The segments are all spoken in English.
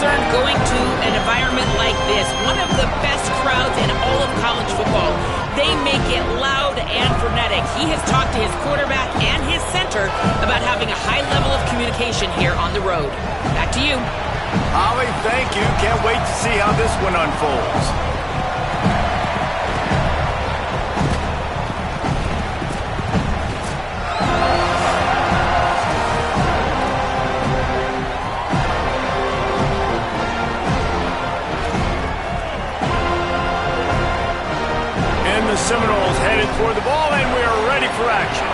concerned going to an environment like this, one of the best crowds in all of college football. They make it loud and frenetic. He has talked to his quarterback and his center about having a high level of communication here on the road. Back to you. Ollie, thank you. Can't wait to see how this one unfolds. The Seminoles headed toward the ball, and we are ready for action.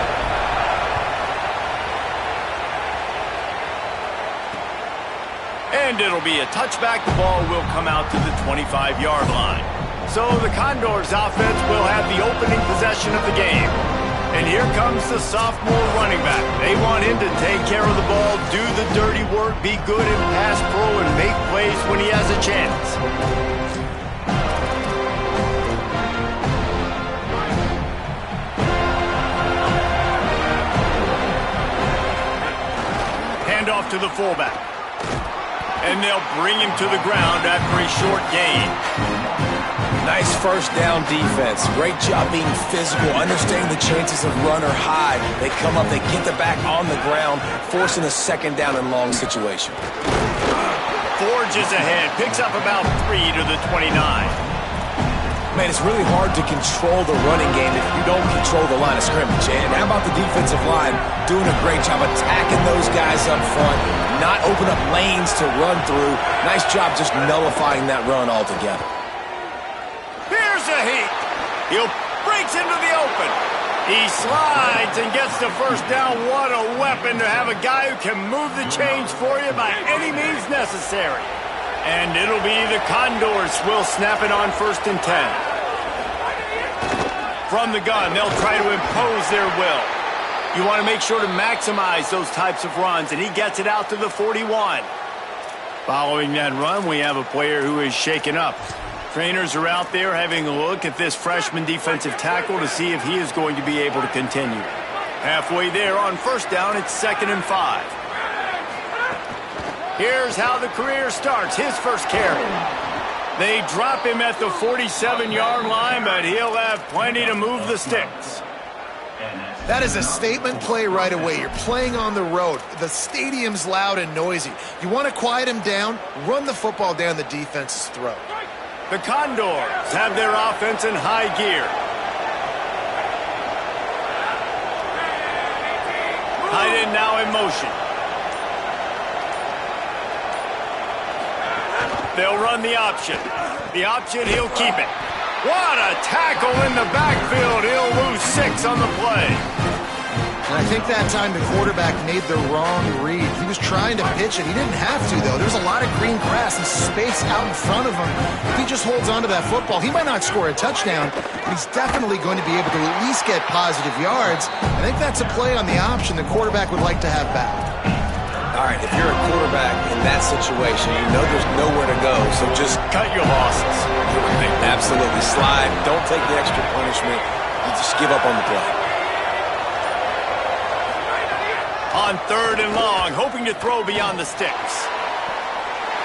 And it'll be a touchback. The ball will come out to the 25-yard line. So the Condors offense will have the opening possession of the game. And here comes the sophomore running back. They want him to take care of the ball, do the dirty work, be good in pass pro, and make plays when he has a chance. Off to the fullback. And they'll bring him to the ground after a short gain. Nice first down defense. Great job being physical, understanding the chances of run or hide. They come up, they get the back on the ground, forcing a second down and long situation. Forges ahead, picks up about 3 to the 29. Man, it's really hard to control the running game if you don't control the line of scrimmage. And how about the defensive line doing a great job attacking those guys up front, not open up lanes to run through. Nice job just nullifying that run altogether. Here's a heat. He'll breaks into the open. He slides and gets the first down. What a weapon to have a guy who can move the chains for you by any means necessary. And it'll be the Condors will snap it on 1st and 10. From the gun, they'll try to impose their will. You want to make sure to maximize those types of runs, and he gets it out to the 41. Following that run, we have a player who is shaken up. Trainers are out there having a look at this freshman defensive tackle to see if he is going to be able to continue. Halfway there on 1st down, it's 2nd and 5. Here's how the career starts. His first carry. They drop him at the 47-yard line, but he'll have plenty to move the sticks. That is a statement play right away. You're playing on the road. The stadium's loud and noisy. You want to quiet him down, run the football down the defense's throat. The Condors have their offense in high gear. Tight end now in motion. They'll run the option. The option, he'll keep it. What a tackle in the backfield. He'll lose 6 on the play. And I think that time the quarterback made the wrong read. He was trying to pitch it. He didn't have to, though. There's a lot of green grass and space out in front of him. If he just holds on to that football, he might not score a touchdown, but he's definitely going to be able to at least get positive yards. I think that's a play on the option the quarterback would like to have back. All right, if you're a quarterback in that situation, you know there's nowhere to go, so just cut your losses. Absolutely. Slide. Don't take the extra punishment. You just give up on the play. On 3rd and long, hoping to throw beyond the sticks.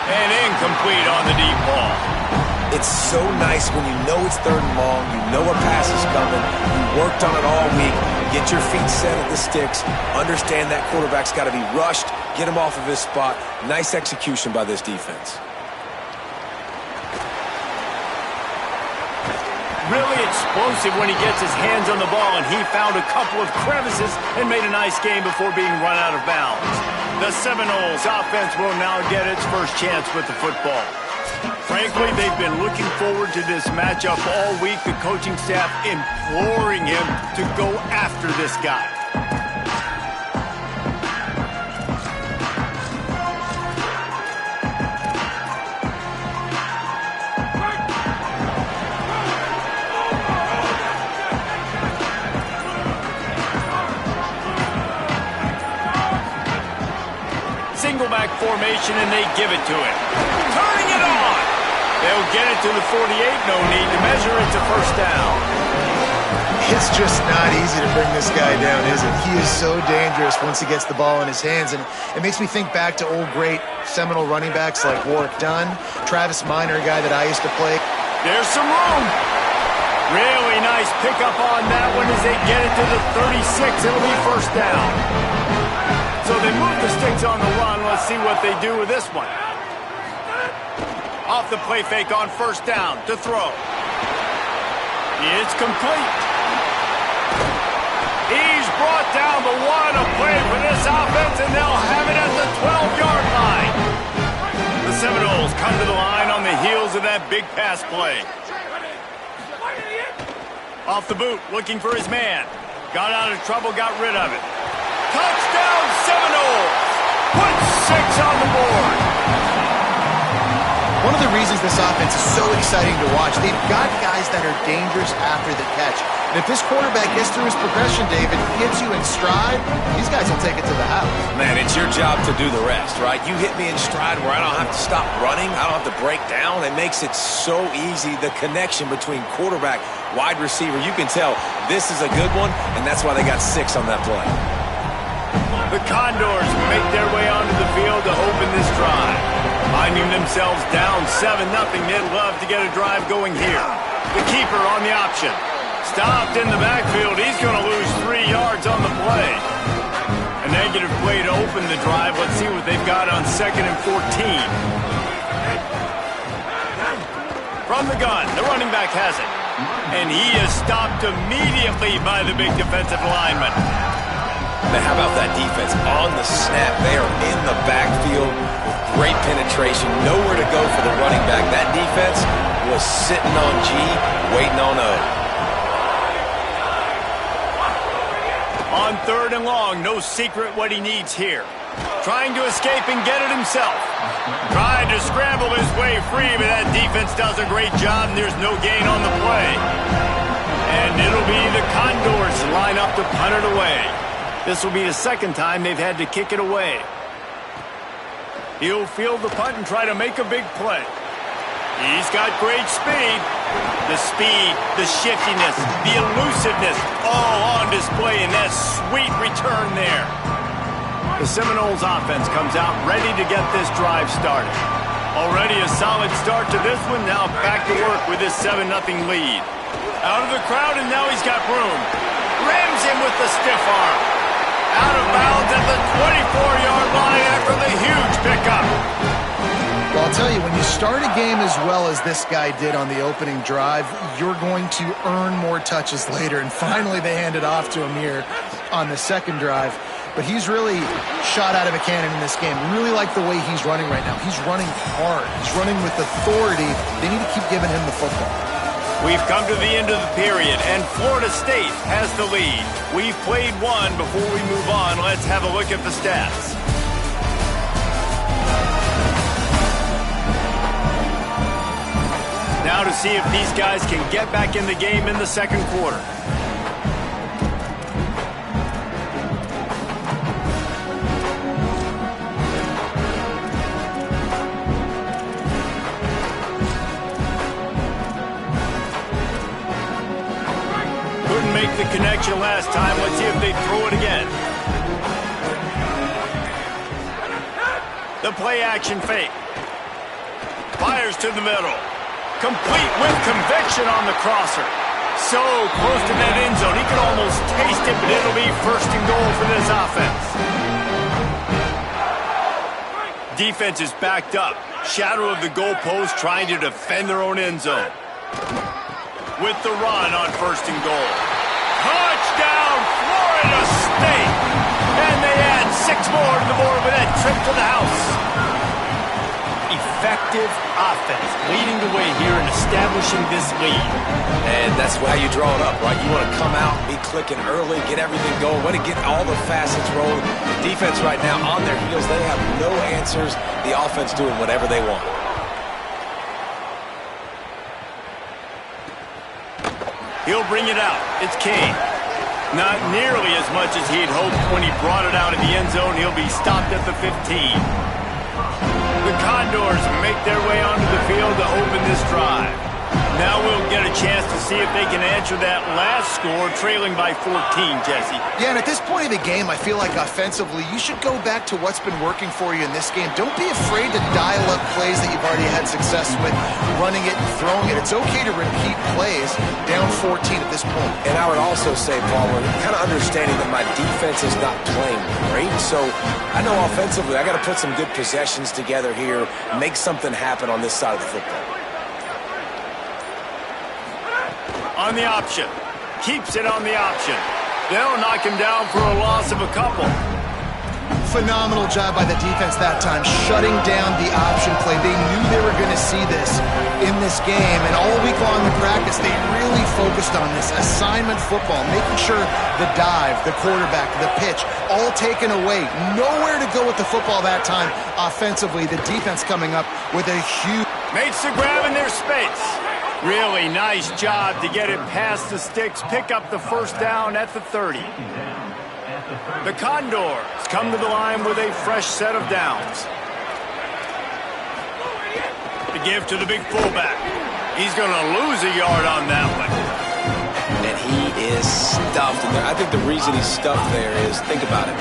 And incomplete on the deep ball. It's so nice when you know it's 3rd and long, you know a pass is coming, you worked on it all week, get your feet set at the sticks, understand that quarterback's got to be rushed, get him off of his spot. Nice execution by this defense. Really explosive when he gets his hands on the ball, and he found a couple of crevices and made a nice game before being run out of bounds. The Seminoles offense will now get its first chance with the football. Frankly, they've been looking forward to this matchup all week. The coaching staff imploring him to go after this guy. Single back formation, and they give it to him. Turning it on! They'll get it to the 48. No need to measure. It's a first down. It's just not easy to bring this guy down, is it? He is so dangerous once he gets the ball in his hands, and it makes me think back to old great Seminole running backs like Warwick Dunn, Travis Minor, a guy that I used to play. There's some room. Really nice pickup on that one as they get it to the 36. It'll be first down. So they move the sticks on the run. Let's see what they do with this one. Off the play fake on first down to throw. It's complete. He's brought down, but what a play for this offense, and they'll have it at the 12-yard line. The Seminoles come to the line on the heels of that big pass play. Off the boot, looking for his man. Got out of trouble, got rid of it. Touchdown, Seminoles! Put 6 on the board. One of the reasons this offense is so exciting to watch, they've got guys that are dangerous after the catch. And if this quarterback gets through his progression, David, gets you in stride, these guys will take it to the house. Man, it's your job to do the rest, right? You hit me in stride where I don't have to stop running. I don't have to break down. It makes it so easy. The connection between quarterback, wide receiver, you can tell this is a good one, and that's why they got 6 on that play. The Condors make their way onto the field to open this drive. Finding themselves down 7-0, they'd love to get a drive going here. The keeper on the option. Stopped in the backfield. He's going to lose 3 yards on the play. A negative play to open the drive. Let's see what they've got on 2nd and 14. From the gun, the running back has it. And he is stopped immediately by the big defensive lineman. Now, how about that defense on the snap? They are in the backfield with great penetration. Nowhere to go for the running back. That defense was sitting on G, waiting on O. On 3rd and long, no secret what he needs here. Trying to escape and get it himself. Trying to scramble his way free, but that defense does a great job, and there's no gain on the play. And it'll be the Condors line up to punt it away. This will be the 2nd time they've had to kick it away. He'll field the punt and try to make a big play. He's got great speed. The speed, the shiftiness, the elusiveness, all on display in that sweet return there. The Seminoles offense comes out ready to get this drive started. Already a solid start to this one. Now back to work with this 7-0 lead. Out of the crowd, and now he's got room. Rams him with the stiff arm. Out of bounds at the 24-yard line after the huge pickup. Well, I'll tell you, when you start a game as well as this guy did on the opening drive, you're going to earn more touches later. And finally, they hand it off to him here on the 2nd drive. But he's really shot out of a cannon in this game. Really like the way he's running right now. He's running hard. He's running with authority. They need to keep giving him the football. We've come to the end of the period, and Florida State has the lead. We've played one. Before we move on, let's have a look at the stats. Now to see if these guys can get back in the game in the 2nd quarter. Make the connection last time. Let's see if they throw it again. The play action fake. Fires to the middle. Complete with conviction on the crosser. So close to that end zone. He could almost taste it, but it'll be 1st and goal for this offense. Defense is backed up. Shadow of the goalpost trying to defend their own end zone. With the run on 1st and goal. Touchdown, Florida State! And they add 6 more to the board with that trip to the house. Effective offense leading the way here and establishing this lead. And that's how you draw it up, right? You want to come out, be clicking early, get everything going, want to get all the facets rolling. The defense right now on their heels, they have no answers. The offense doing whatever they want. He'll bring it out. It's Kane. Not nearly as much as he'd hoped when he brought it out of the end zone. He'll be stopped at the 15. The Condors make their way onto the field to open this drive. Now we'll get a chance to see if they can answer that last score, trailing by 14, Jesse. Yeah, and at this point of the game, I feel like offensively, you should go back to what's been working for you in this game. Don't be afraid to dial up plays that you've already had success with, running it and throwing it. It's okay to repeat plays down 14 at this point. And I would also say, Paul, we're kind of understanding that my defense is not playing great, so I know offensively I got to put some good possessions together here, make something happen on this side of the football. On the option. Keeps it on the option. They'll knock him down for a loss of a couple. Phenomenal job by the defense that time, shutting down the option play. They knew they were going to see this in this game, and all week long in practice, they really focused on this assignment football, making sure the dive, the quarterback, the pitch, all taken away. Nowhere to go with the football that time offensively. The defense coming up with a huge... Makes the grab in their space. Really nice job to get it past the sticks, pick up the first down at the 30. The Condors come to the line with a fresh set of downs. The give to the big fullback. He's going to lose a yard on that one. And he is stuffed. And I think the reason he's stuffed there is, think about it,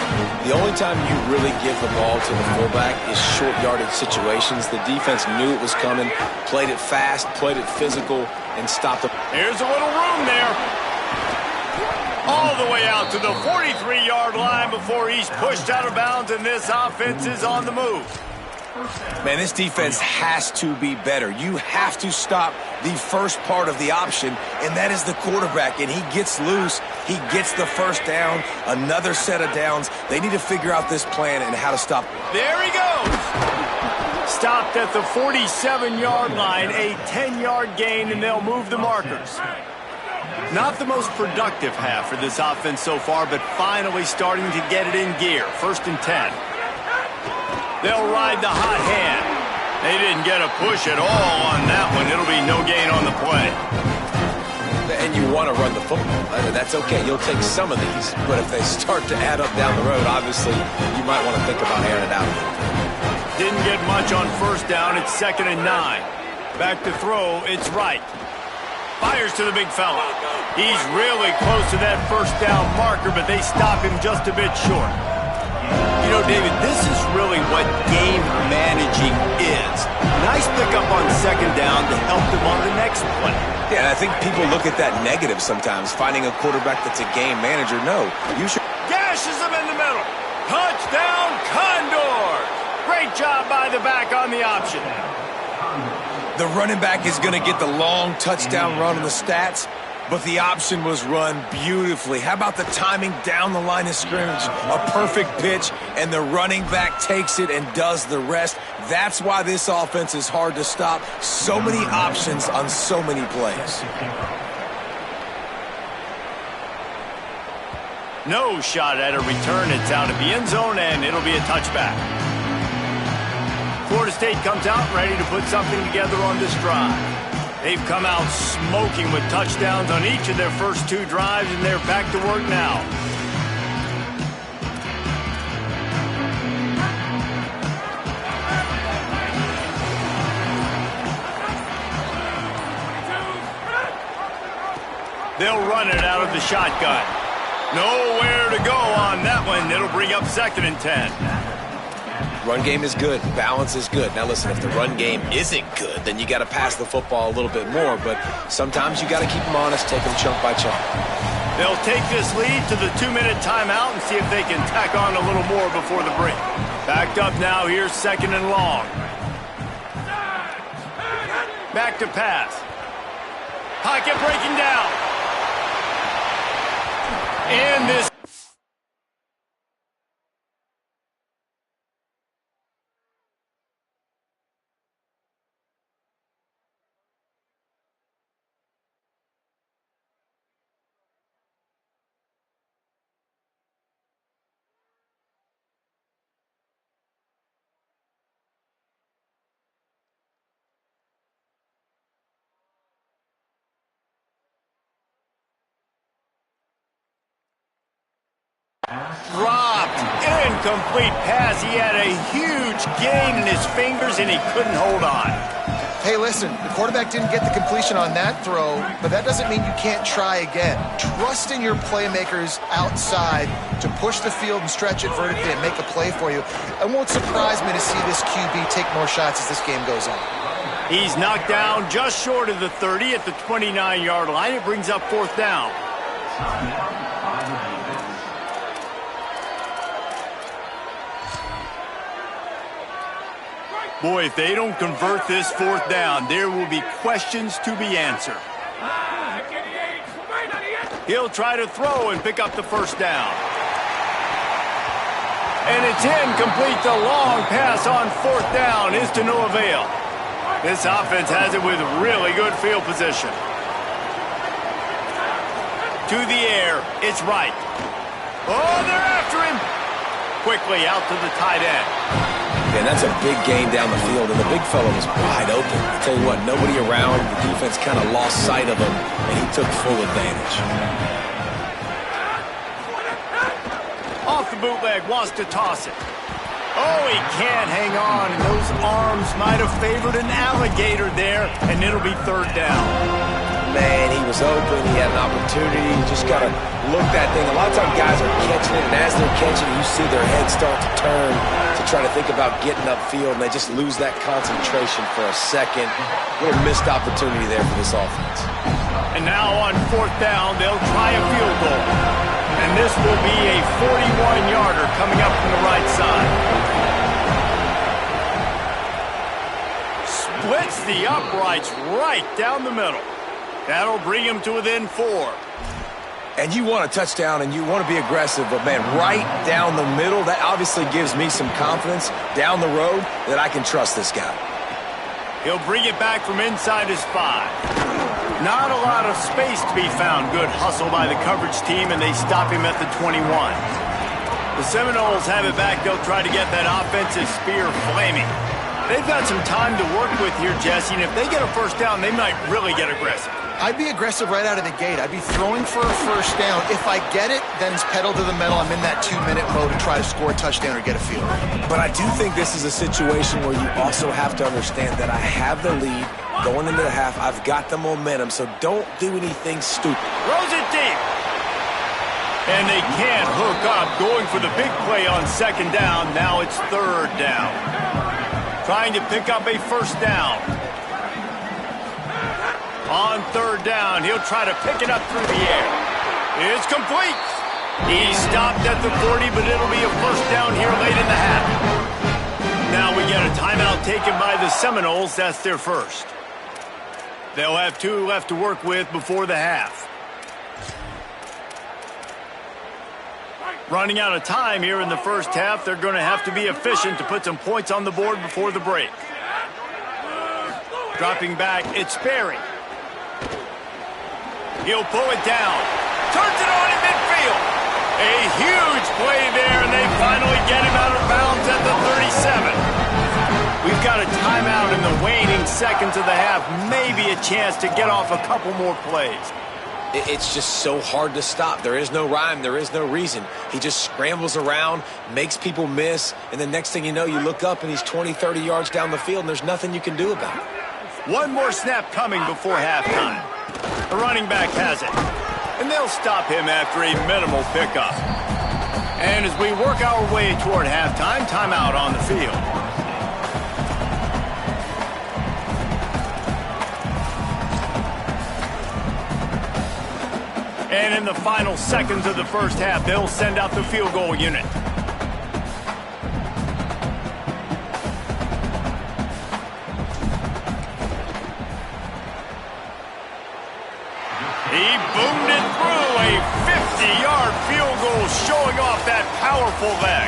the only time you really give the ball to the fullback is short yardage situations. The defense knew it was coming, played it fast, played it physical, and stopped it. Here's a little room there. All the way out to the 43-yard line before he's pushed out of bounds, and this offense is on the move. Man, this defense has to be better. You have to stop the first part of the option, and that is the quarterback. And he gets loose. He gets the first down, another set of downs. They need to figure out this plan and how to stop. There he goes. Stopped at the 47-yard line, a 10-yard gain, and they'll move the markers. Not the most productive half for this offense so far, but finally starting to get it in gear. 1st and 10. They'll ride the hot hand. They didn't get a push at all on that one. It'll be no gain on the play. And you want to run the football. That's okay. You'll take some of these. But if they start to add up down the road, obviously, you might want to think about airing it out. Didn't get much on first down. It's 2nd and 9. Back to throw. It's right. Fires to the big fella. He's really close to that first down marker, but they stop him just a bit short. You know, David, this is really what game managing is. Nice pickup on 2nd down to help them on the next play. Yeah, and I think people look at that negative sometimes, finding a quarterback that's a game manager. No, you should. Gashes him in the middle. Touchdown, Condors. Great job by the back on the option. The running back is going to get the long touchdown run on the stats, but the option was run beautifully. How about the timing down the line of scrimmage? A perfect pitch, and the running back takes it and does the rest. That's why this offense is hard to stop. So many options on so many plays. No shot at a return. It's out of the end zone, and it'll be a touchback. Florida State comes out ready to put something together on this drive. They've come out smoking with touchdowns on each of their first 2 drives, and they're back to work now. They'll run it out of the shotgun. Nowhere to go on that one. It'll bring up 2nd and 10. Run game is good. Balance is good. Now, listen, if the run game isn't good, then you got to pass the football a little bit more. But sometimes you got to keep them honest, take them chunk by chunk. They'll take this lead to the 2-minute timeout and see if they can tack on a little more before the break. Backed up now. Here's 2nd and long. Back to pass. Pocket breaking down. And this. Dropped. Incomplete pass. He had a huge gain in his fingers, and he couldn't hold on. Hey, listen, the quarterback didn't get the completion on that throw, but that doesn't mean you can't try again. Trust in your playmakers outside to push the field and stretch it vertically and make a play for you. It won't surprise me to see this QB take more shots as this game goes on. He's knocked down just short of the 30 at the 29-yard line. It brings up 4th down. Boy, if they don't convert this 4th down, there will be questions to be answered. He'll try to throw and pick up the 1st down. And it's incomplete. The long pass on 4th down is to no avail. This offense has it with really good field position. To the air, it's right. Oh, they're after him. Quickly out to the tight end. And that's a big gain down the field, and the big fella was wide open. I tell you what, nobody around. The defense kind of lost sight of him, and he took full advantage. Off the bootleg, wants to toss it. Oh, he can't hang on, and those arms might have favored an alligator there, and it'll be 3rd down. Man, he was open. He had an opportunity. You just got to look that thing. A lot of times guys are catching it, and as they're catching it, you see their head start to turn to try to think about getting upfield, and they just lose that concentration for a second. Little missed opportunity there for this offense. And now on 4th down, they'll try a field goal. And this will be a 41-yarder coming up from the right side. Splits the uprights right down the middle. That'll bring him to within 4. And you want a touchdown and you want to be aggressive, but man, right down the middle, that obviously gives me some confidence down the road that I can trust this guy. He'll bring it back from inside his 5. Not a lot of space to be found. Good hustle by the coverage team, and they stop him at the 21. The Seminoles have it back. They'll try to get that offensive spear flaming. They've got some time to work with here, Jesse, and if they get a 1st down, they might really get aggressive. I'd be aggressive right out of the gate. I'd be throwing for a 1st down. If I get it, then it's pedal to the metal. I'm in that 2-minute mode to try to score a touchdown or get a field. But I do think this is a situation where you also have to understand that I have the lead going into the half. I've got the momentum, so don't do anything stupid. Throws it deep. And they can't hook up. Going for the big play on 2nd down. Now it's 3rd down. Trying to pick up a 1st down. On 3rd down, he'll try to pick it up through the air. It's complete. He stopped at the 40, but it'll be a 1st down here late in the half. Now we get a timeout taken by the Seminoles. That's their 1st. They'll have 2 left to work with before the half. Running out of time here in the 1st half. They're going to have to be efficient to put some points on the board before the break. Dropping back, it's Sperry. He'll pull it down. Turns it on in midfield. A huge play there, and they finally get him out of bounds at the 37. We've got a timeout in the waning seconds of the half. Maybe a chance to get off a couple more plays. It's just so hard to stop. There is no rhyme. There is no reason. He just scrambles around, makes people miss, and the next thing you know, you look up and he's 20, 30 yards down the field, and there's nothing you can do about it. One more snap coming before halftime. The running back has it. And they'll stop him after a minimal pickup. And as we work our way toward halftime, timeout on the field. And in the final seconds of the 1st half, they'll send out the field goal unit. He boomed it through a 50-yard field goal, showing off that powerful leg.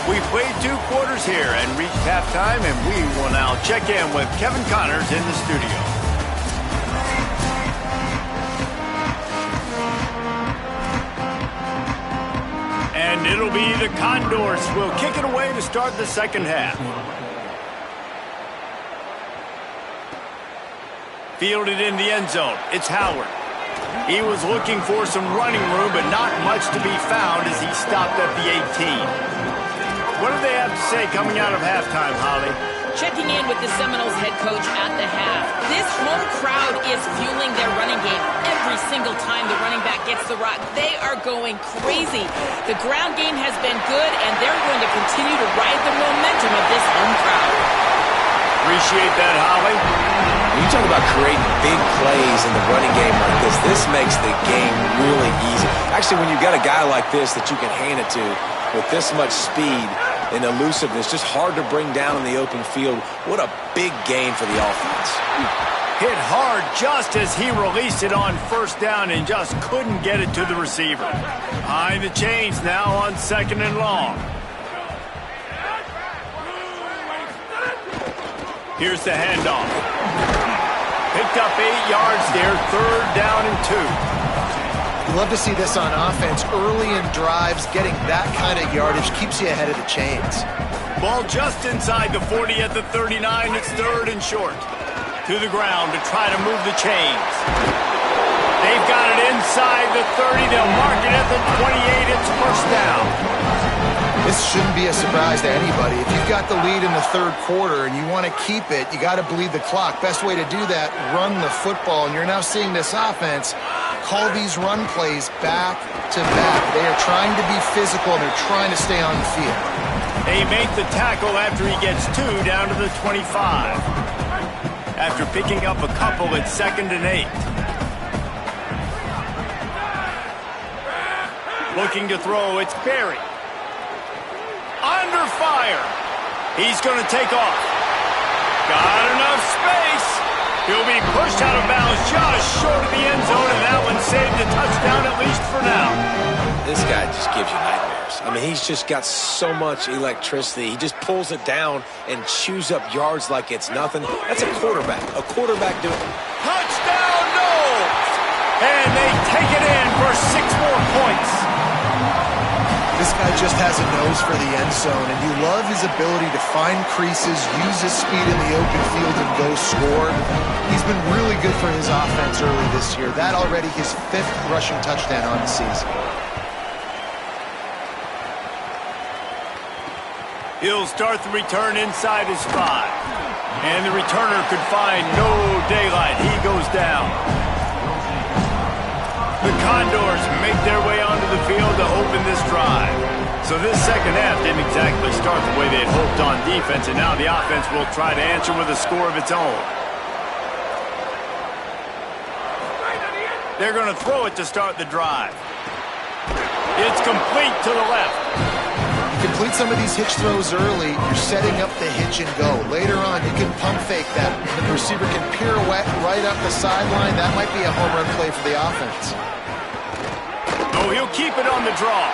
We played 2 quarters here and reached halftime, and we will now check in with Kevin Connors in the studio. And it'll be the Condors who will kick it away to start the 2nd half. Fielded in the end zone, it's Howard. He was looking for some running room, but not much to be found as he stopped at the 18. What do they have to say coming out of halftime, Holly? Checking in with the Seminoles head coach at the half. This home crowd is fueling their running game. Every single time the running back gets the rock, they are going crazy. The ground game has been good, and they're going to continue to ride the momentum of this home crowd. Appreciate that, Holly. When you talk about creating big plays in the running game like this makes the game really easy. Actually, when you've got a guy like this that you can hand it to with this much speed and elusiveness, just hard to bring down in the open field. What a big gain for the offense. Hit hard just as he released it on first down and just couldn't get it to the receiver. Behind the chains now on 2nd and long. Here's the handoff. Picked up 8 yards there, 3rd down and 2. You love to see this on offense. Early in drives, getting that kind of yardage keeps you ahead of the chains. Ball just inside the 40 at the 39. It's 3rd and short. To the ground to try to move the chains. They've got it inside the 30. They'll mark it at the 28. It's 1st down. This shouldn't be a surprise to anybody. If you've got the lead in the 3rd quarter and you want to keep it, you got to bleed the clock. Best way to do that, run the football. And you're now seeing this offense call these run plays back to back. They are trying to be physical, and they're trying to stay on the field. They make the tackle after he gets 2 down to the 25. After picking up a couple at 2nd and 8. Looking to throw, it's Berry. Under fire. He's going to take off. Got enough space. He'll be pushed out of bounds just short of the end zone, and that one saved a touchdown at least for now. This guy just gives you nightmares. I mean, he's just got so much electricity. He just pulls it down and chews up yards like it's nothing. That's a quarterback. A quarterback doing it. Touchdown, Knowles! And they take it in for 6 more points. This guy just has a nose for the end zone, and you love his ability to find creases, use his speed in the open field, and go score. He's been really good for his offense early this year. That already his 5th rushing touchdown on the season. He'll start the return inside his 5. And the returner could find no daylight. He goes down. The Condors make their way onto the field to open this drive. So this second half didn't exactly start the way they'd hoped on defense, and now the offense will try to answer with a score of its own. They're going to throw it to start the drive. It's complete to the left. Complete some of these hitch throws early, you're setting up the hitch and go. Later on, you can pump fake that. The receiver can pirouette right up the sideline. That might be a home run play for the offense. Oh, he'll keep it on the draw.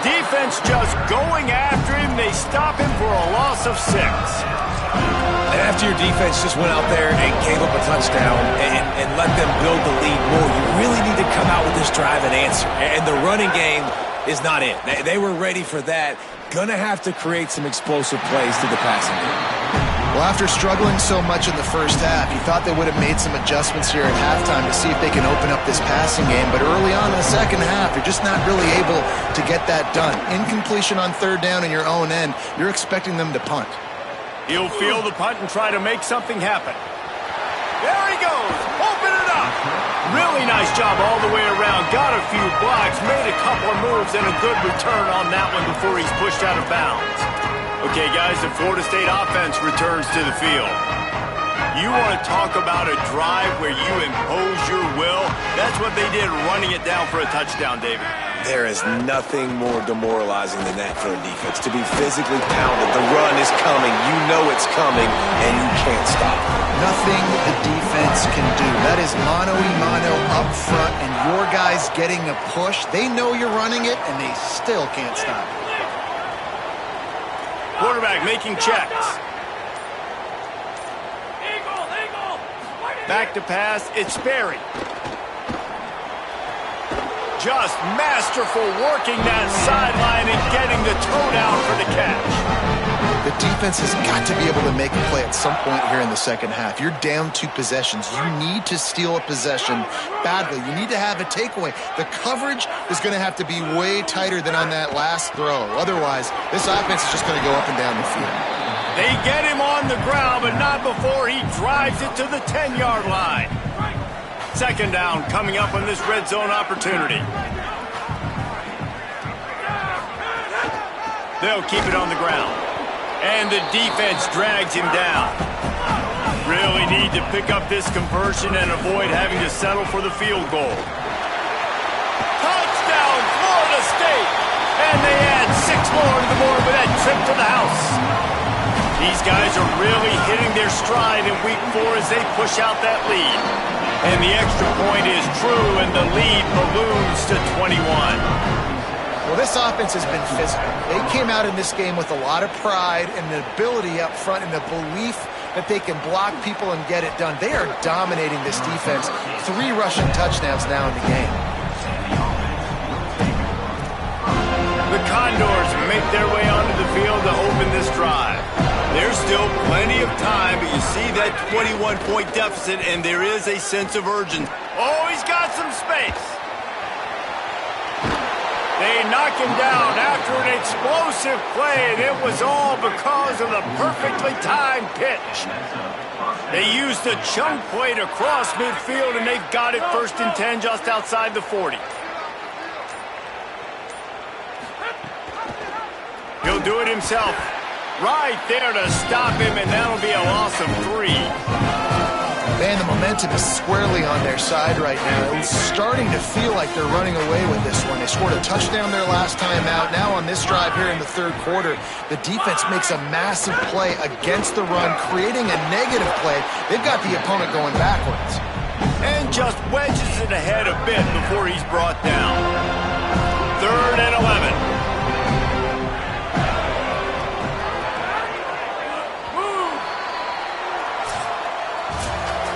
Defense just going after him. They stop him for a loss of 6. And after your defense just went out there and gave up a touchdown and let them build the lead more, you really need to come out with this drive and answer. And the running game is not it. They were ready for that. Gonna have to create some explosive plays to the passing game. Well, after struggling so much in the first half, you thought they would have made some adjustments here at halftime to see if they can open up this passing game. But early on in the second half, you're just not really able to get that done. Incompletion on 3rd down in your own end, you're expecting them to punt. He'll field the punt and try to make something happen. There he goes. Open it up. Really nice job all the way around. Got a few blocks, made a couple of moves, and a good return on that one before he's pushed out of bounds. Okay, guys, the Florida State offense returns to the field. You want to talk about a drive where you impose your will? That's what they did, running it down for a touchdown, David. There is nothing more demoralizing than that for a defense. To be physically pounded, the run is coming, you know it's coming, and you can't stop it. Nothing the defense can do. That is mano-a-mano up front, and your guys getting a push. They know you're running it, and they still can't stop it. Quarterback making checks. Back to pass, it's Berry. Just masterful working that sideline and getting the toe down for the catch. The defense has got to be able to make a play at some point here in the second half. You're down 2 possessions. You need to steal a possession badly. You need to have a takeaway. The coverage is going to have to be way tighter than on that last throw. Otherwise, this offense is just going to go up and down the field. They get him on the ground, but not before he drives it to the 10-yard line. Second down coming up on this red zone opportunity. They'll keep it on the ground. And the defense drags him down. Really need to pick up this conversion and avoid having to settle for the field goal. Touchdown, Florida State! And they add 6 more to the board with that trip to the house. These guys are really hitting their stride in week 4 as they push out that lead. And the extra point is true, and the lead balloons to 21. Well, this offense has been physical. They came out in this game with a lot of pride and the ability up front and the belief that they can block people and get it done. They are dominating this defense. 3 rushing touchdowns now in the game. The Condors make their way onto the field to open this drive. There's still plenty of time, but you see that 21-point deficit, and there is a sense of urgency. Oh, he's got some space. They knock him down after an explosive play, and it was all because of the perfectly timed pitch. They used a chunk play to cross midfield, and they've got it 1st and 10 just outside the 40. He'll do it himself. Right there to stop him, and that'll be a loss of 3. Man, the momentum is squarely on their side right now. It's starting to feel like they're running away with this one. They scored a touchdown their last time out. Now on this drive here in the 3rd quarter, the defense makes a massive play against the run, creating a negative play. They've got the opponent going backwards. And just wedges it ahead a bit before he's brought down. 3rd and 11.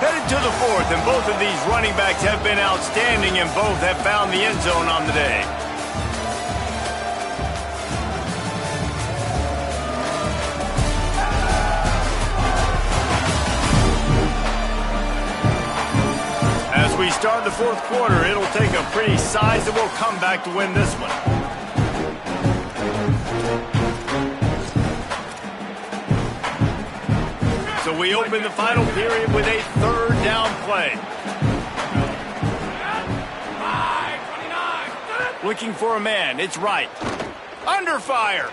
Headed to the 4th, and both of these running backs have been outstanding, and both have found the end zone on the day. As we start the 4th quarter, it'll take a pretty sizable comeback to win this one. So we open the final period with a 3rd down play. Looking for a man. It's right. Under fire.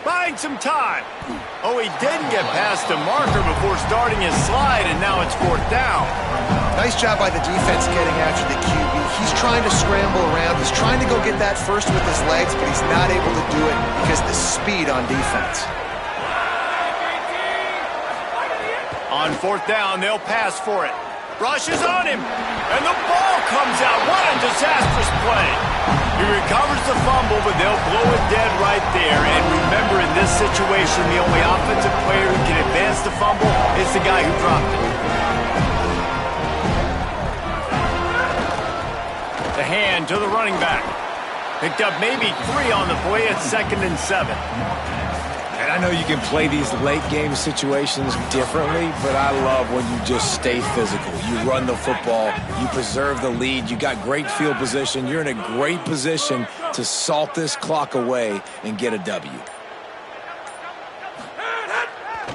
Buying some time. Oh, he didn't get past the marker before starting his slide, and now it's 4th down. Nice job by the defense getting after the QB. He's trying to scramble around. He's trying to go get that first with his legs, but he's not able to do it because of the speed on defense. On 4th down, they'll pass for it. Rushes on him, and the ball comes out. What a disastrous play. He recovers the fumble, but they'll blow it dead right there. And remember, in this situation, the only offensive player who can advance the fumble is the guy who dropped it. The hand to the running back. Picked up maybe 3 on the play at 2nd and 7. And I know you can play these late-game situations differently, but I love when you just stay physical. You run the football, you preserve the lead, you got great field position, you're in a great position to salt this clock away and get a W.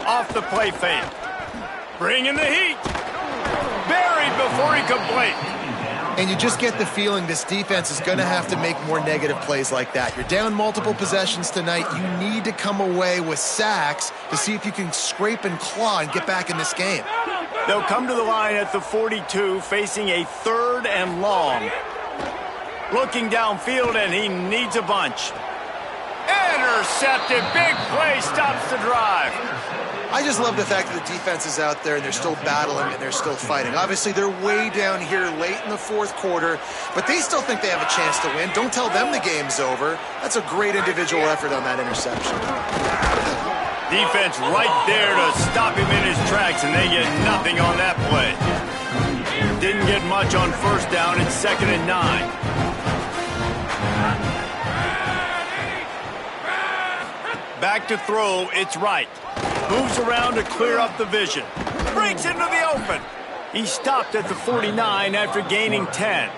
Off the play fake. Bringing the heat. Buried before he could blink. And you just get the feeling this defense is going to have to make more negative plays like that. You're down multiple possessions tonight. You need to come away with sacks to see if you can scrape and claw and get back in this game. They'll come to the line at the 42, facing a 3rd and long. Looking downfield, and he needs a bunch. Intercepted. Big play stops the drive. I just love the fact that the defense is out there and they're still battling and they're still fighting. Obviously, they're way down here late in the 4th quarter, but they still think they have a chance to win. Don't tell them the game's over. That's a great individual effort on that interception. Defense right there to stop him in his tracks, and they get nothing on that play. Didn't get much on 1st down. It's 2nd and 9. Back to throw. It's right. Moves around to clear up the vision. Breaks into the open. He stopped at the 49 after gaining 10.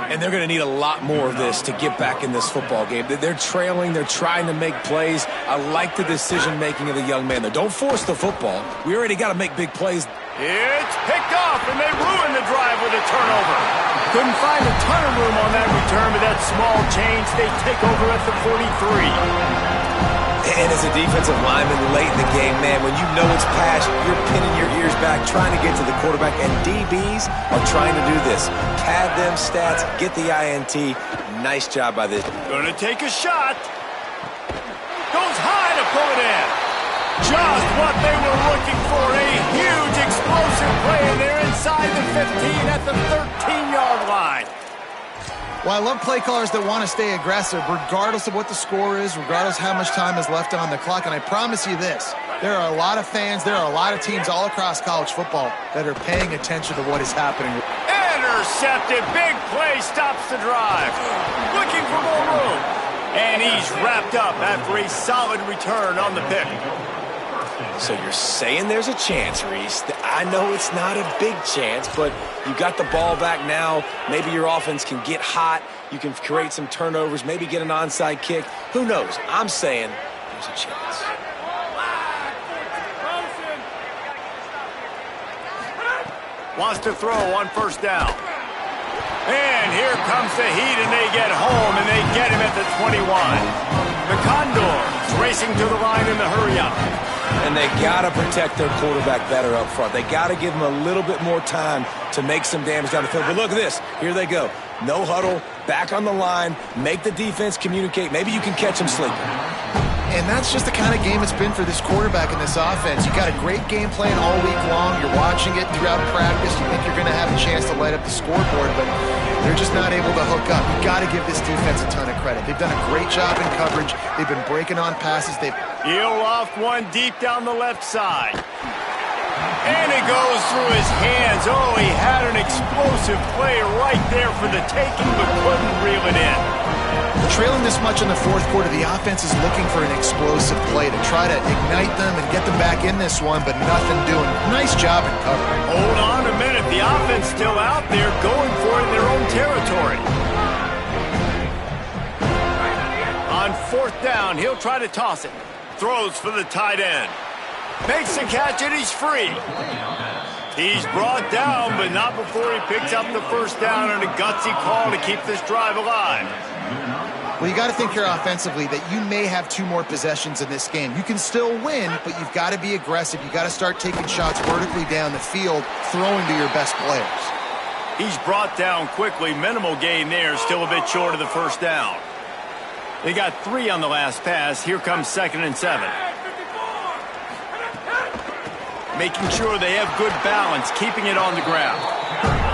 And they're going to need a lot more of this to get back in this football game. They're trailing. They're trying to make plays. I like the decision-making of the young man, though. Don't force the football. We already got to make big plays. It's picked off, and they ruin the drive with a turnover. Couldn't find a ton of room on that return, but that small change, they take over at the 43. And as a defensive lineman late in the game, man, when you know it's past, you're pinning your ears back, trying to get to the quarterback, and DBs are trying to do this. Pad them stats, get the INT. Nice job by this. Gonna take a shot. Goes high to pull it in. Just what they were looking for. A huge explosive play, and they're inside the 15 at the 13-yard line. Well, I love play callers that want to stay aggressive, regardless of what the score is, regardless how much time is left on the clock. And I promise you this, there are a lot of fans, there are a lot of teams all across college football that are paying attention to what is happening. Intercepted. Big play stops the drive. Looking for more room. And he's wrapped up after a solid return on the pick. So you're saying there's a chance, Reese. I know it's not a big chance, but you got the ball back now. Maybe your offense can get hot. You can create some turnovers, maybe get an onside kick. Who knows? I'm saying there's a chance. Wants to throw on first down. And here comes the heat, and they get home, and they get him at the 21. The Condors racing to the line in the hurry-up. And they got to protect their quarterback better up front. They got to give him a little bit more time to make some damage down the field. But look at this. Here they go. No huddle, back on the line, make the defense communicate. Maybe you can catch them sleeping. And that's just the kind of game it's been for this quarterback in this offense. You got a great game plan all week long. You're watching it throughout practice. You think you're going to have a chance to light up the scoreboard, but they're just not able to hook up. You got to give this defense a ton of credit. They've done a great job in coverage. They've been breaking on passes. He'll off one deep down the left side. And it goes through his hands. Oh, he had an explosive play right there for the taking, but couldn't reel it in. Trailing this much in the fourth quarter, the offense is looking for an explosive play to try to ignite them and get them back in this one, but nothing doing. Nice job in covering. Hold on a minute. The offense still out there going for it in their own territory. On fourth down, he'll try to toss it. Throws for the tight end. Makes the catch, and he's free. He's brought down, but not before he picks up the first down and a gutsy call to keep this drive alive. Well, you got to think here offensively that you may have two more possessions in this game. You can still win, but you've got to be aggressive. You got to start taking shots vertically down the field, throwing to your best players. He's brought down quickly. Minimal gain there, still a bit short of the first down. They got 3 on the last pass. Here comes 2nd and 7. Making sure they have good balance, keeping it on the ground.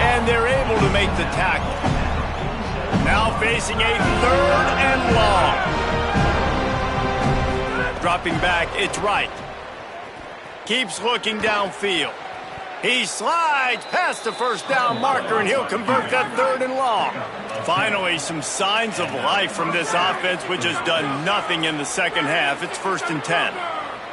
And they're able to make the tackle. Now facing a 3rd and long. Dropping back, it's right. Keeps looking downfield. He slides past the first down marker, and he'll convert that 3rd and long. Finally, some signs of life from this offense, which has done nothing in the second half. It's 1st and 10.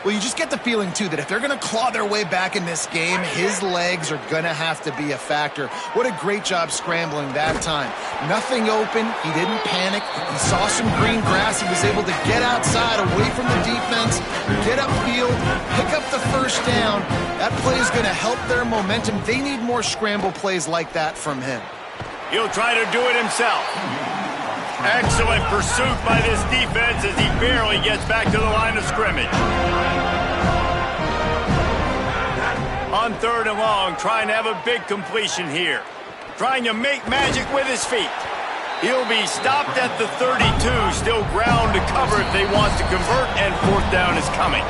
Well, you just get the feeling, too, that if they're going to claw their way back in this game, his legs are going to have to be a factor. What a great job scrambling that time. Nothing open. He didn't panic. He saw some green grass. He was able to get outside, away from the defense, get upfield, pick up the first down. That play is going to help their momentum. They need more scramble plays like that from him. He'll try to do it himself. Excellent pursuit by this defense as he barely gets back to the line of scrimmage. On 3rd and long, trying to have a big completion here. Trying to make magic with his feet. He'll be stopped at the 32, still ground to cover if they want to convert, and 4th down is coming.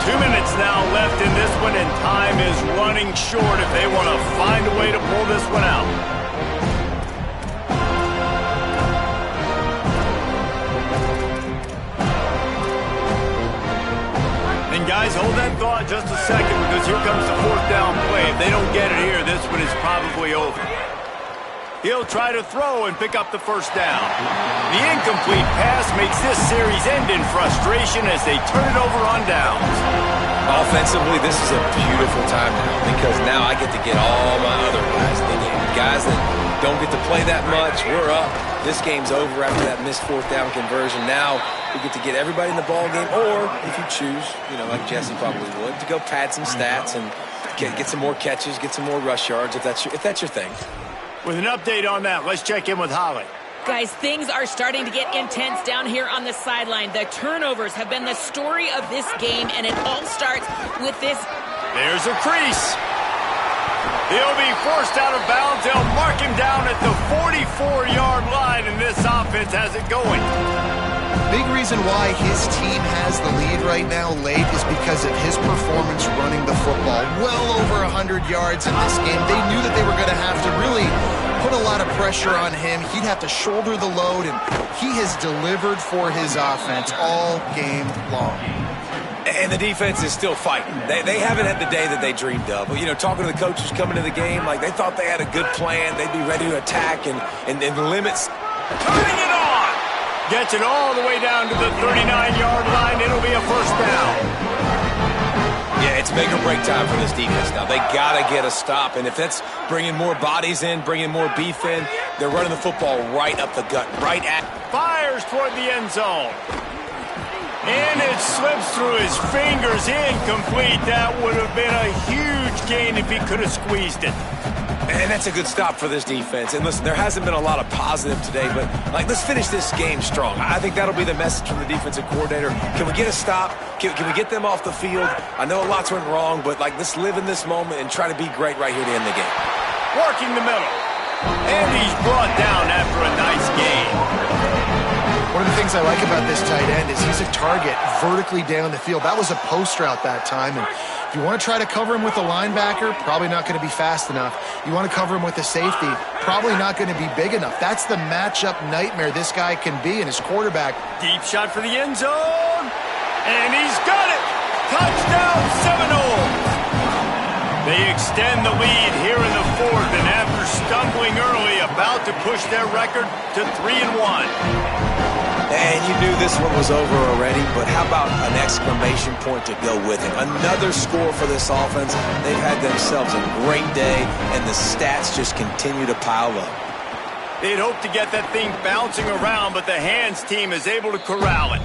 2 minutes now left in this one, and time is running short if they want to find a way to pull this one out. Guys, hold that thought just a second, because here comes the 4th down play. If they don't get it here, this one is probably over. He'll try to throw and pick up the first down. The incomplete pass makes this series end in frustration as they turn it over on downs. Offensively, this is a beautiful time now, because now I get to get all my other guys in the game. guys that don't get to play that much, we're up. This game's over after that missed fourth down conversion. Now we get to get everybody in the ball game, or if you choose, like Jesse probably would, to go pad some stats and get some more catches, get some more rush yards if that's your thing. With an update on that, let's check in with Holly. Guys, things are starting to get intense down here on the sideline. The turnovers have been the story of this game, and it all starts with this. There's a crease. He'll be forced out of bounds. They'll mark him down at the 44-yard line, and this offense has it going. Big reason why his team has the lead right now late is because of his performance running the football. Well over 100 yards in this game. They knew that they were going to have to really put a lot of pressure on him. He'd have to shoulder the load, and he has delivered for his offense all game long. And the defense is still fighting. They haven't had the day that they dreamed of. Talking to the coaches coming to the game, like they thought they had a good plan. They'd be ready to attack and limits. Turning it on. Gets it all the way down to the 39-yard line. It'll be a first down. Yeah, it's make or break time for this defense now. They got to get a stop. And if that's bringing more bodies in, bringing more beef in, they're running the football right up the gut, right at. Fires toward the end zone. And it slips through his fingers, incomplete. That would have been a huge gain if he could have squeezed it. And that's a good stop for this defense. And listen, there hasn't been a lot of positive today, but let's finish this game strong. I think that'll be the message from the defensive coordinator. Can we get a stop? Can we get them off the field? I know a lot's went wrong, but let's live in this moment and try to be great right here to end the game. Working the middle. And he's brought down after a nice gain. One of the things I like about this tight end is he's a target vertically down the field. That was a post route that time. And if you want to try to cover him with a linebacker, probably not going to be fast enough. You want to cover him with a safety, probably not going to be big enough. That's the matchup nightmare this guy can be, and his quarterback. Deep shot for the end zone. And he's got it. Touchdown, Seminoles. They extend the lead here in the fourth, and after stumbling early, about to push their record to 3-1. And you knew this one was over already, but how about an exclamation point to go with it? Another score for this offense. They've had themselves a great day, and the stats just continue to pile up. They'd hoped to get that thing bouncing around, but the hands team is able to corral it.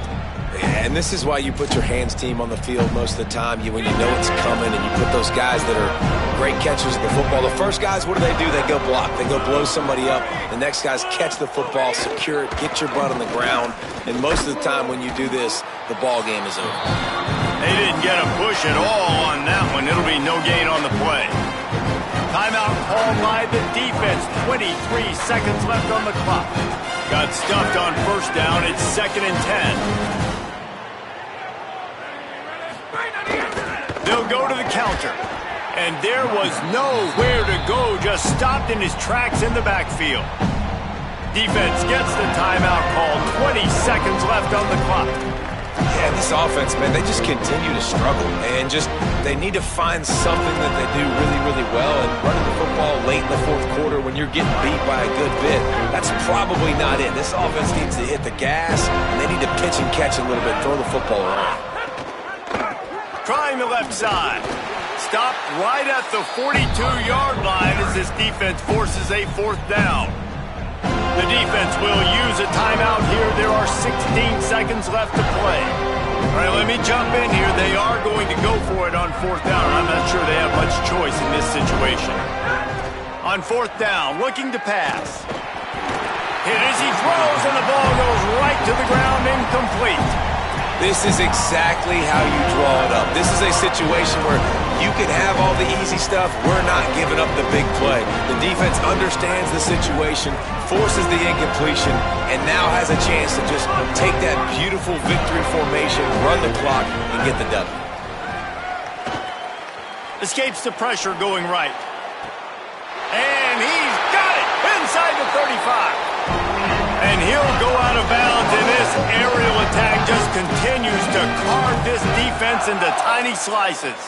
Yeah, and this is why you put your hands team on the field most of the time. When you know it's coming, and you put those guys that are great catchers of the football. The first guys, what do? They go block. They go blow somebody up. The next guys catch the football, secure it, get your butt on the ground. And most of the time when you do this, the ball game is over. They didn't get a push at all on that one. It'll be no gain on the play. Timeout called by the defense. 23 seconds left on the clock. Got stuffed on first down. It's 2nd and 10. They'll go to the counter. And there was nowhere to go, just stopped in his tracks in the backfield. Defense gets the timeout called. 20 seconds left on the clock. Yeah, this offense, man, they just continue to struggle. And they need to find something that they do really, really well. And running the football late in the fourth quarter when you're getting beat by a good bit, that's probably not it. This offense needs to hit the gas, and they need to pitch and catch a little bit, throw the football around. Trying the left side. Stopped right at the 42-yard line as this defense forces a fourth down. The defense will use a timeout here. There are 16 seconds left to play. All right, let me jump in here. They are going to go for it on fourth down. I'm not sure they have much choice in this situation. On fourth down, looking to pass. Hit as he throws, and the ball goes right to the ground, incomplete. This is exactly how you draw it up. This is a situation where you can have all the easy stuff. We're not giving up the big play. The defense understands the situation, forces the incompletion, and now has a chance to just take that beautiful victory formation, run the clock, and get the W. Escapes the pressure going right. And he's got it inside the 35. And he'll go out of bounds, and this aerial attack just continues to carve this defense into tiny slices.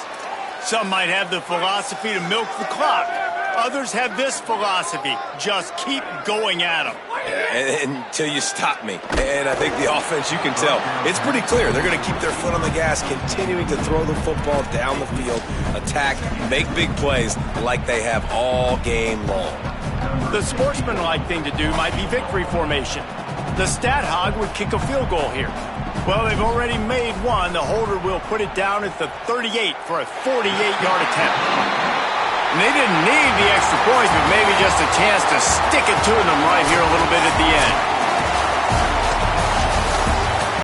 Some might have the philosophy to milk the clock. Others have this philosophy, just keep going at them. Yeah, until you stop me. And I think the offense, you can tell, it's pretty clear. They're going to keep their foot on the gas, continuing to throw the football down the field, attack, make big plays like they have all game long. The sportsmanlike thing to do might be victory formation. The stat hog would kick a field goal here. Well, they've already made one. The holder will put it down at the 38 for a 48-yard attempt. And they didn't need the extra point, but maybe just a chance to stick it to them right here a little bit at the end.